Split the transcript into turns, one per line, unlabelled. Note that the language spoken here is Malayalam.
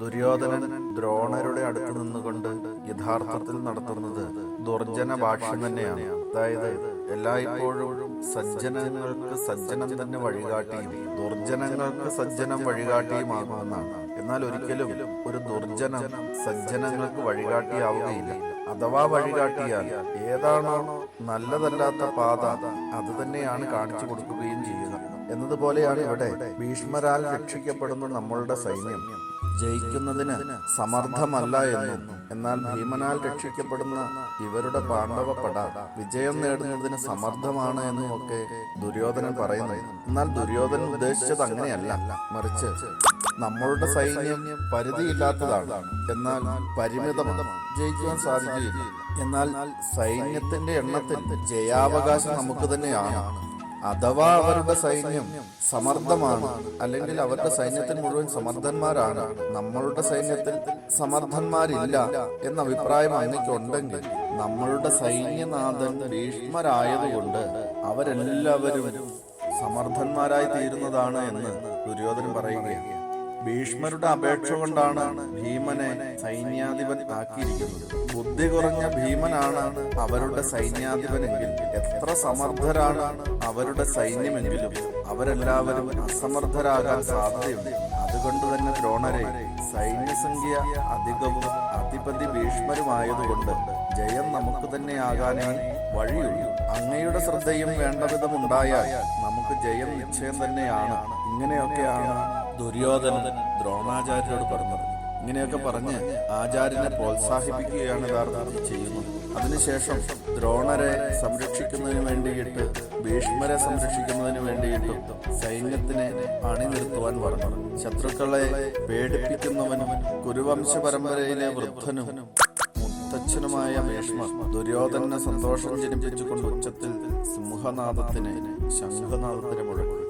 ദുര്യോധനൻ ദ്രോണരുടെ അടുത്ത് നിന്നുകൊണ്ട് യഥാർത്ഥത്തിൽ നടത്തുന്നത് ദുർജന ഭാഷ്യം തന്നെയാണ്. അതായത് എല്ലായ്പ്പോഴും സജ്ജനങ്ങൾക്ക് സജ്ജനം തന്നെ വഴികാട്ടിയും ദുർജനങ്ങൾക്ക് സജ്ജനം വഴികാട്ടിയുമാകുമെന്നാണ്. എന്നാൽ ഒരിക്കലും ഒരു ദുർജനം സജ്ജനങ്ങൾക്ക് വഴികാട്ടിയാവുകയില്ല. അഥവാ വഴികാട്ടിയാൽ ഏതാണോ നല്ലതല്ലാത്ത പാത അത് തന്നെയാണ് കാണിച്ചു കൊടുക്കുകയും ചെയ്യുക എന്നതുപോലെയാണ് ഇവിടെ. ഭീഷ്മരാൽ രക്ഷിക്കപ്പെടുന്ന നമ്മളുടെ സൈന്യം ജയിക്കുന്നതിന് സമർത്ഥമല്ല എന്നും, എന്നാൽ ഭീമനാൽ രക്ഷിക്കപ്പെടുന്ന ഇവരുടെ പാണ്ഡവപ്പട വിജയം നേടുന്നതിന് സമർത്ഥമാണ് എന്നും ഒക്കെ ദുര്യോധനൻ പറയുന്നു. എന്നാൽ ദുര്യോധനൻ ഉദ്ദേശിച്ചത് അങ്ങനെയല്ല, മറിച്ച് നമ്മളുടെ സൈന്യം പരിധിയില്ലാത്തതാണ്, എന്നാൽ പരിമിതമാണ്, ജയിക്കുവാൻ സാധിക്കുകയില്ല. എന്നാൽ സൈന്യത്തിന്റെ എണ്ണത്തിൽ ജയാവകാശം നമുക്ക് തന്നെയാണ്. അഥവാ അവരുടെ സൈന്യം സമർത്ഥമാണ്, അല്ലെങ്കിൽ അവരുടെ സൈന്യത്തിൽ മുഴുവൻ സമർത്ഥന്മാരാണ്, നമ്മളുടെ സൈന്യത്തിൽ സമർത്ഥന്മാരില്ല എന്ന അഭിപ്രായം അങ്ങനെയുണ്ടെങ്കിൽ നമ്മളുടെ സൈന്യനാഥൻ ഭീഷ്മരായതുകൊണ്ട് അവരെല്ലാവരും സമർത്ഥന്മാരായി തീരുന്നതാണ് എന്ന് ദുര്യോധനൻ പറയുകയാണ്. ഭീഷ്മരുടെ അപേക്ഷ കൊണ്ടാണ് ഭീമനെ സൈന്യാധിപൻ ആക്കിയിരിക്കുന്നത്. ബുദ്ധി കുറഞ്ഞ ഭീമനാണ് അവരുടെ സൈന്യാധിപനെങ്കിൽ എത്ര സമർത്ഥരാണ് അവരുടെ സൈന്യമെങ്കിലും അവരെല്ലാവരും അസമർത്ഥരാകാൻ സാധ്യതയുണ്ട്. അതുകൊണ്ട് തന്നെ ദ്രോണരെ സൈന്യസംഖ്യ അധികവും അധിപതി ഭീഷ്മരുമായതുകൊണ്ട് ജയം നമുക്ക് തന്നെ ആകാനേ വഴിയുള്ളൂ. അങ്ങയുടെ ശ്രദ്ധയും വേണ്ടവിധം ഉണ്ടായാൽ നമുക്ക് ജയം നിശ്ചയം തന്നെയാണ്. ഇങ്ങനെയൊക്കെയാണ് ദുര്യോധനൻ ദ്രോണാചാര്യരോട് പറഞ്ഞത്. ഇങ്ങനെയൊക്കെ പറഞ്ഞ് ആചാര്യനെ പ്രോത്സാഹിപ്പിക്കുകയാണ് യഥാർത്ഥത്തിൽ ചെയ്യുന്നത്. അതിനുശേഷം ദ്രോണരെ സംരക്ഷിക്കുന്നതിന് വേണ്ടിയിട്ട് ഭീഷ്മരെ സംരക്ഷിക്കുന്നതിന് വേണ്ടിയിട്ടും സൈന്യത്തിനെ അണിനിർത്തുവാൻ പറഞ്ഞു. ശത്രുക്കളെ പേടിപ്പിക്കുന്നവനും കുരുവംശ പരമ്പരയിലെ വൃദ്ധനും മുത്തച്ഛനുമായ ഭീഷ്മർ ദുര്യോധനെ സന്തോഷം ജനിപ്പിച്ചുകൊണ്ട് ഉച്ചത്തിൽ സിംഹനാദത്തിന് ശംഖനാദത്തിന് മുഴക്കി.